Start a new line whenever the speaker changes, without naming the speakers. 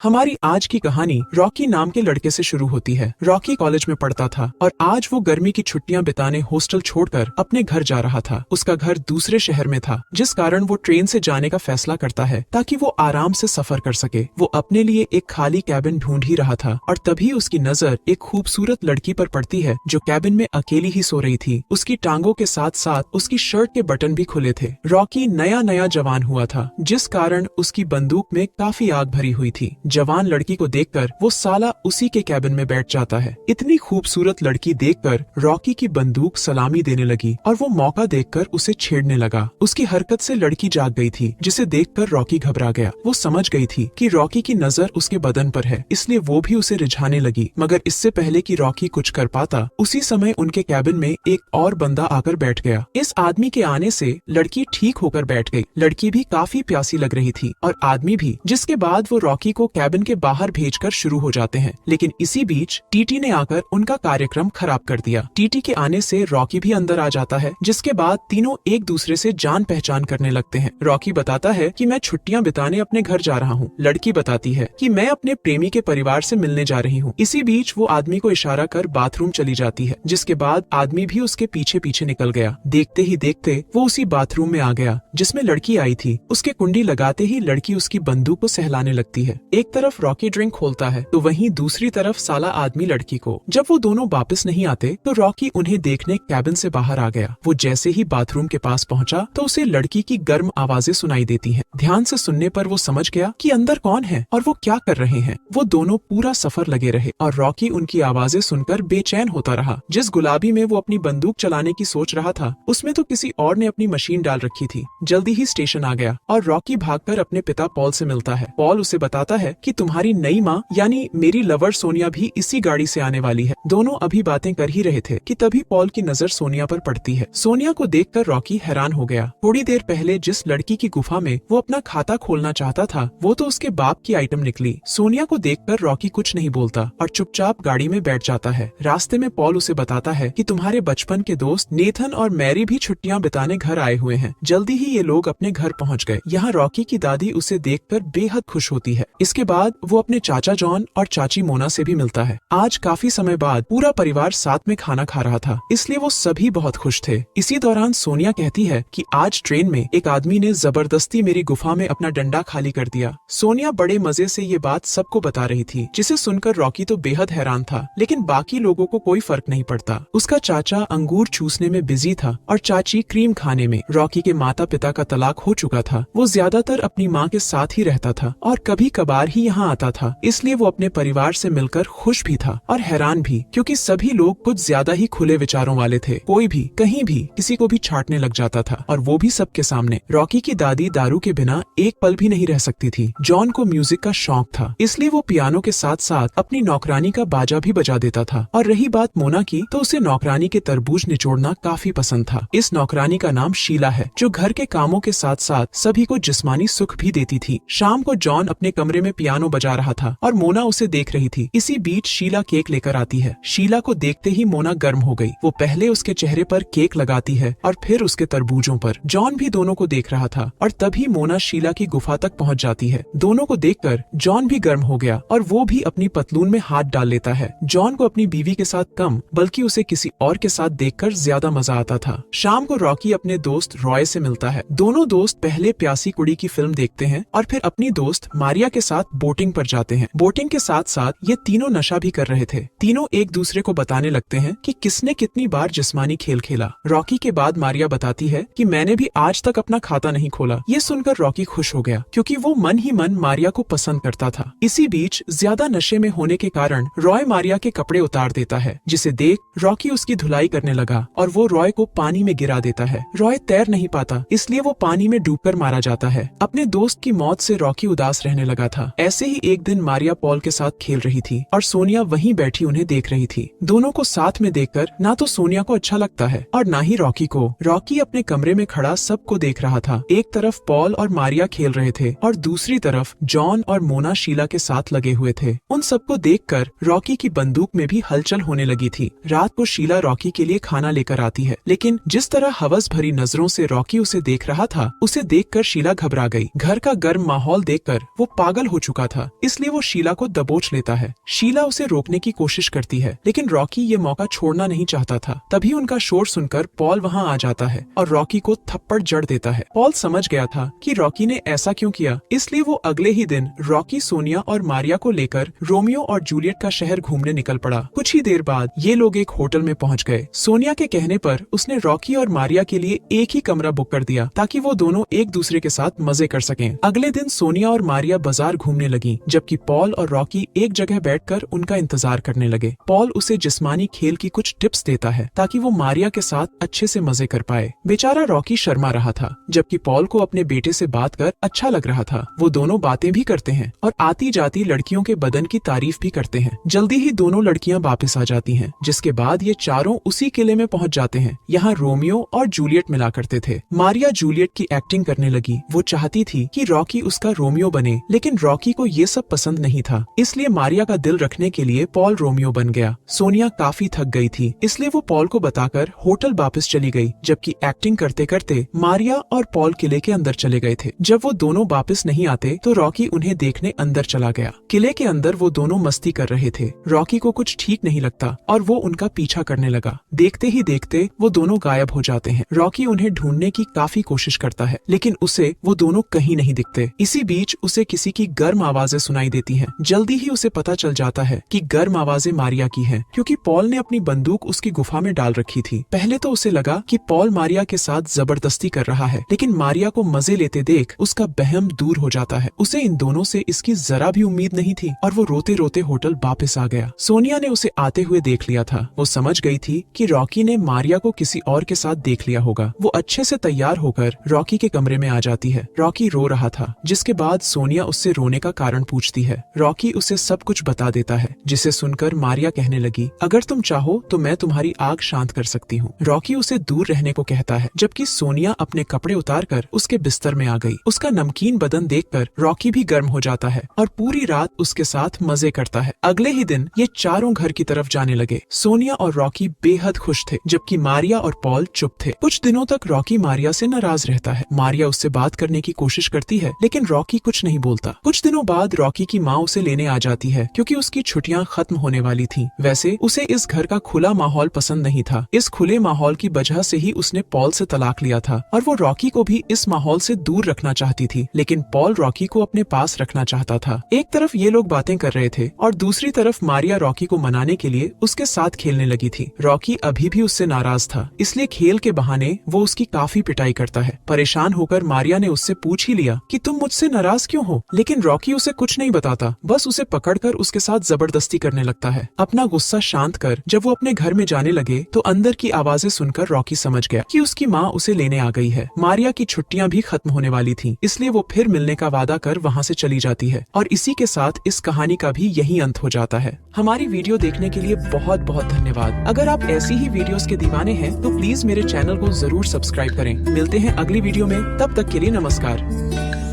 हमारी आज की कहानी रॉकी नाम के लड़के से शुरू होती है। रॉकी कॉलेज में पढ़ता था और आज वो गर्मी की छुट्टियां बिताने हॉस्टल छोड़कर अपने घर जा रहा था। उसका घर दूसरे शहर में था, जिस कारण वो ट्रेन से जाने का फैसला करता है ताकि वो आराम से सफर कर सके। वो अपने लिए एक खाली कैबिन ढूंढ ही रहा था और तभी उसकी नजर एक खूबसूरत लड़की पर पड़ती है जो कैबिन में अकेली ही सो रही थी। उसकी टांगों के साथ साथ उसकी शर्ट के बटन भी खुले थे। रॉकी नया नया जवान हुआ था, जिस कारण उसकी बंदूक में काफी आग भरी हुई थी। जवान लड़की को देखकर वो साला उसी के कैबिन में बैठ जाता है। इतनी खूबसूरत लड़की देखकर रॉकी की बंदूक सलामी देने लगी और वो मौका देखकर उसे छेड़ने लगा। उसकी हरकत से लड़की जाग गई थी, जिसे देखकर रॉकी घबरा गया। वो समझ गई थी कि रॉकी की नजर उसके बदन पर है, इसलिए वो भी उसे रिझाने लगी। मगर इससे पहले कि रॉकी कुछ कर पाता, उसी समय उनके कैबिन में एक और बंदा आकर बैठ गया। इस आदमी के आने से लड़की ठीक होकर बैठ गई। लड़की भी काफी प्यासी लग रही थी और आदमी भी, जिसके बाद वो रॉकी को कैबिन के बाहर भेजकर शुरू हो जाते हैं। लेकिन इसी बीच टीटी ने आकर उनका कार्यक्रम खराब कर दिया। टीटी के आने से रॉकी भी अंदर आ जाता है, जिसके बाद तीनों एक दूसरे से जान पहचान करने लगते हैं। रॉकी बताता है कि मैं छुट्टियां बिताने अपने घर जा रहा हूँ। लड़की बताती है कि मैं अपने प्रेमी के परिवार से मिलने जा रही हूँ। इसी बीच वो आदमी को इशारा कर बाथरूम चली जाती है, जिसके बाद आदमी भी उसके पीछे पीछे निकल गया। देखते ही देखते वो उसी बाथरूम में आ गया जिसमें लड़की आई थी। उसके कुंडी लगाते ही लड़की उसकी बंदूक को सहलाने लगती है। एक तरफ रॉकी ड्रिंक खोलता है तो वहीं दूसरी तरफ साला आदमी लड़की को। जब वो दोनों वापस नहीं आते तो रॉकी उन्हें देखने कैबिन से बाहर आ गया। वो जैसे ही बाथरूम के पास पहुंचा तो उसे लड़की की गर्म आवाजें सुनाई देती हैं। ध्यान से सुनने पर वो समझ गया कि अंदर कौन है और वो क्या कर रहे हैं। वो दोनों पूरा सफर लगे रहे और रॉकी उनकी आवाजें सुनकर बेचैन होता रहा। जिस गुलाबी में वो अपनी बंदूक चलाने की सोच रहा था, उसमें तो किसी और ने अपनी मशीन डाल रखी थी। जल्दी ही स्टेशन आ गया और रॉकी भागकर अपने पिता पॉल से मिलता है। पॉल उसे बताता है कि तुम्हारी नई माँ यानी मेरी लवर सोनिया भी इसी गाड़ी से आने वाली है। दोनों अभी बातें कर ही रहे थे कि तभी पॉल की नजर सोनिया पर पड़ती है। सोनिया को देखकर रॉकी हैरान हो गया। थोड़ी देर पहले जिस लड़की की गुफा में वो अपना खाता खोलना चाहता था, वो तो उसके बाप की आइटम निकली। सोनिया को देखकर रॉकी कुछ नहीं बोलता और चुपचाप गाड़ी में बैठ जाता है। रास्ते में पॉल उसे बताता है कि तुम्हारे बचपन के दोस्त नेथन और मैरी भी छुट्टियां बिताने घर आए हुए हैं। जल्दी ही ये लोग अपने घर पहुंच गए। यहाँ रॉकी की दादी उसे देखकर बेहद खुश होती है। इसके बाद वो अपने चाचा जॉन और चाची मोना से भी मिलता है। आज काफी समय बाद पूरा परिवार साथ में खाना खा रहा था, इसलिए वो सभी बहुत खुश थे। इसी दौरान सोनिया कहती है कि आज ट्रेन में एक आदमी ने जबरदस्ती मेरी गुफा में अपना डंडा खाली कर दिया। सोनिया बड़े मजे से ये बात सबको बता रही थी, जिसे सुनकर रॉकी तो बेहद हैरान था, लेकिन बाकी लोगों को कोई फर्क नहीं पड़ता। उसका चाचा अंगूर चूसने में बिजी था और चाची क्रीम खाने में। रॉकी के माता पिता का तलाक हो चुका था। वो ज्यादातर अपनी माँ के साथ ही रहता था और कभी कभार ही यहाँ आता था, इसलिए वो अपने परिवार से मिलकर खुश भी था और हैरान भी, क्योंकि सभी लोग कुछ ज्यादा ही खुले विचारों वाले थे। कोई भी कहीं भी किसी को भी छाटने लग जाता था और वो भी सबके सामने। रॉकी की दादी दारू के बिना एक पल भी नहीं रह सकती थी। जॉन को म्यूजिक का शौक था, इसलिए वो पियानो के साथ साथ अपनी नौकरानी का बाजा भी बजा देता था। और रही बात मोना की, तो उसे नौकरानी के तरबूज निचोड़ना काफी पसंद था। इस नौकरानी का नाम शीला है, जो घर के कामों के साथ साथ सभी को जिस्मानी सुख भी देती थी। शाम को जॉन अपने कमरे में पियानो बजा रहा था और मोना उसे देख रही थी। इसी बीच शीला केक लेकर आती है। शीला को देखते ही मोना गर्म हो गई। वो पहले उसके चेहरे पर केक लगाती है और फिर उसके तरबूजों पर। जॉन भी दोनों को देख रहा था और तभी मोना शीला की गुफा तक पहुंच जाती है। दोनों को देखकर जॉन भी गर्म हो गया और वो भी अपनी पतलून में हाथ डाल लेता है। जॉन को अपनी बीवी के साथ कम, बल्कि उसे किसी और के साथ देखकर ज्यादा मजा आता था। शाम को रॉकी अपने दोस्त रॉय से मिलता है। दोनों दोस्त पहले प्यासी कुड़ी की फिल्म देखते हैं और फिर अपनी दोस्त मारिया के साथ बोटिंग पर जाते हैं। बोटिंग के साथ साथ ये तीनों नशा भी कर रहे थे। तीनों एक दूसरे को बताने लगते हैं कि किसने कितनी बार जिस्मानी खेल खेला। रॉकी के बाद मारिया बताती है कि मैंने भी आज तक अपना खाता नहीं खोला। ये सुनकर रॉकी खुश हो गया, क्योंकि वो मन ही मन मारिया को पसंद करता था। इसी बीच ज्यादा नशे में होने के कारण रॉय मारिया के कपड़े उतार देता है, जिसे देख रॉकी उसकी धुलाई करने लगा और वो रॉय को पानी में गिरा देता है। रॉय तैर नहीं पाता, इसलिए वो पानी में डूबकर मारा जाता है। अपने दोस्त की मौत से रॉकी उदास रहने लगा था। ऐसे ही एक दिन मारिया पॉल के साथ खेल रही थी और सोनिया वहीं बैठी उन्हें देख रही थी। दोनों को साथ में देखकर ना तो सोनिया को अच्छा लगता है और ना ही रॉकी को। रॉकी अपने कमरे में खड़ा सबको देख रहा था। एक तरफ पॉल और मारिया खेल रहे थे और दूसरी तरफ जॉन और मोना शीला के साथ लगे हुए थे। उन सबको देखकर रॉकी की बंदूक में भी हलचल होने लगी थी। रात को शीला रॉकी के लिए खाना लेकर आती है, लेकिन जिस तरह हवस भरी नजरों से रॉकी उसे देख रहा था, उसे देखकर शीला घबरा गई। घर का गर्म माहौल देखकर वो पागल हो चुकी चुका था, इसलिए वो शीला को दबोच लेता है। शीला उसे रोकने की कोशिश करती है, लेकिन रॉकी ये मौका छोड़ना नहीं चाहता था। तभी उनका शोर सुनकर पॉल वहाँ आ जाता है और रॉकी को थप्पड़ जड़ देता है। पॉल समझ गया था कि रॉकी ने ऐसा क्यों किया, इसलिए वो अगले ही दिन रॉकी, सोनिया और मारिया को लेकर रोमियो और जूलियट का शहर घूमने निकल पड़ा। कुछ ही देर बाद ये लोग एक होटल में पहुंच गए। सोनिया के कहने पर उसने रॉकी और मारिया के लिए एक ही कमरा बुक कर दिया ताकि वो दोनों एक दूसरे के साथ मजे कर सकें। अगले दिन सोनिया और मारिया बाजार घूमने लगी, जबकि पॉल और रॉकी एक जगह बैठकर उनका इंतजार करने लगे। पॉल उसे जिस्मानी खेल की कुछ टिप्स देता है ताकि वो मारिया के साथ अच्छे से मजे कर पाए। बेचारा रॉकी शर्मा रहा था, जबकि पॉल को अपने बेटे से बात कर अच्छा लग रहा था। वो दोनों बातें भी करते हैं और आती जाती लड़कियों के बदन की तारीफ भी करते हैं। जल्दी ही दोनों लड़कियां वापस आ जाती हैं, जिसके बाद ये चारों उसी किले में पहुंच जाते हैं। यहाँ रोमियो और जूलियट मिला करते थे। मारिया जूलियट की एक्टिंग करने लगी। वो चाहती थी कि रॉकी उसका रोमियो बने, लेकिन रॉकी को ये सब पसंद नहीं था, इसलिए मारिया का दिल रखने के लिए पॉल रोमियो बन गया। सोनिया काफी थक गई थी, इसलिए वो पॉल को बताकर होटल वापस चली गई, जबकि एक्टिंग करते करते मारिया और पॉल किले के अंदर चले गए थे। जब वो दोनों वापस नहीं आते तो रॉकी उन्हें देखने अंदर चला गया। किले के अंदर वो दोनों मस्ती कर रहे थे। रॉकी को कुछ ठीक नहीं लगता और वो उनका पीछा करने लगा। देखते ही देखते वो दोनों गायब हो जाते हैं। रॉकी उन्हें ढूंढने की काफी कोशिश करता है, लेकिन उसे वो दोनों कहीं नहीं दिखते। इसी बीच उसे किसी की गर्म आवाजें सुनाई देती हैं। जल्दी ही उसे पता चल जाता है कि गर्म आवाजें मारिया की हैं, क्योंकि पॉल ने अपनी बंदूक उसकी गुफा में डाल रखी थी। पहले तो उसे लगा कि पॉल मारिया के साथ जबरदस्ती कर रहा है, लेकिन मारिया को मजे लेते देख उसका बहम दूर हो जाता है। उसे इन दोनों से इसकी जरा भी उम्मीद नहीं थी और वो रोते रोते होटल वापस आ गया। सोनिया ने उसे आते हुए देख लिया था। वो समझ गई थी कि रॉकी ने मारिया को किसी और के साथ देख लिया होगा। वो अच्छे से तैयार होकर रॉकी के कमरे में आ जाती है। रॉकी रो रहा था, जिसके बाद सोनिया उससे रोने का कारण पूछती है। रॉकी उसे सब कुछ बता देता है, जिसे सुनकर मारिया कहने लगी, अगर तुम चाहो तो मैं तुम्हारी आग शांत कर सकती हूँ। रॉकी उसे दूर रहने को कहता है, जबकि सोनिया अपने कपड़े उतारकर उसके बिस्तर में आ गई। उसका नमकीन बदन देखकर रॉकी भी गर्म हो जाता है और पूरी रात उसके साथ मजे करता है। अगले ही दिन ये चारों घर की तरफ जाने लगे। सोनिया और रॉकी बेहद खुश थे, जबकि मारिया और पॉल चुप थे। कुछ दिनों तक रॉकी मारिया से नाराज रहता है। मारिया उससे बात करने की कोशिश करती है, लेकिन रॉकी कुछ नहीं बोलता। कुछ दिनों बाद रॉकी की माँ उसे लेने आ जाती है, क्योंकि उसकी छुट्टियां खत्म होने वाली थी। वैसे उसे इस घर का खुला माहौल पसंद नहीं था। इस खुले माहौल की वजह से ही उसने पॉल से तलाक लिया था और वो रॉकी को भी इस माहौल से दूर रखना चाहती थी, लेकिन पॉल रॉकी को अपने पास रखना चाहता था। एक तरफ ये लोग बातें कर रहे थे और दूसरी तरफ मारिया रॉकी को मनाने के लिए उसके साथ खेलने लगी थी। रॉकी अभी भी उससे नाराज था, इसलिए खेल के बहाने वो उसकी काफी पिटाई करता है। परेशान होकर मारिया ने उससे पूछ ही लिया कि तुम मुझसे नाराज क्यों हो, लेकिन रॉकी उसे कुछ नहीं बताता, बस उसे पकड़कर उसके साथ जबरदस्ती करने लगता है। अपना गुस्सा शांत कर जब वो अपने घर में जाने लगे तो अंदर की आवाजें सुनकर रॉकी समझ गया कि उसकी माँ उसे लेने आ गई है। मारिया की छुट्टियां भी खत्म होने वाली थी, इसलिए वो फिर मिलने का वादा कर वहाँ से चली जाती है और इसी के साथ इस कहानी का भी यही अंत हो जाता है। हमारी वीडियो देखने के लिए बहुत बहुत धन्यवाद। अगर आप ऐसी ही वीडियोस के दीवाने हैं तो प्लीज मेरे चैनल को जरूर सब्सक्राइब करें। मिलते हैं अगली वीडियो में, तब तक के लिए नमस्कार।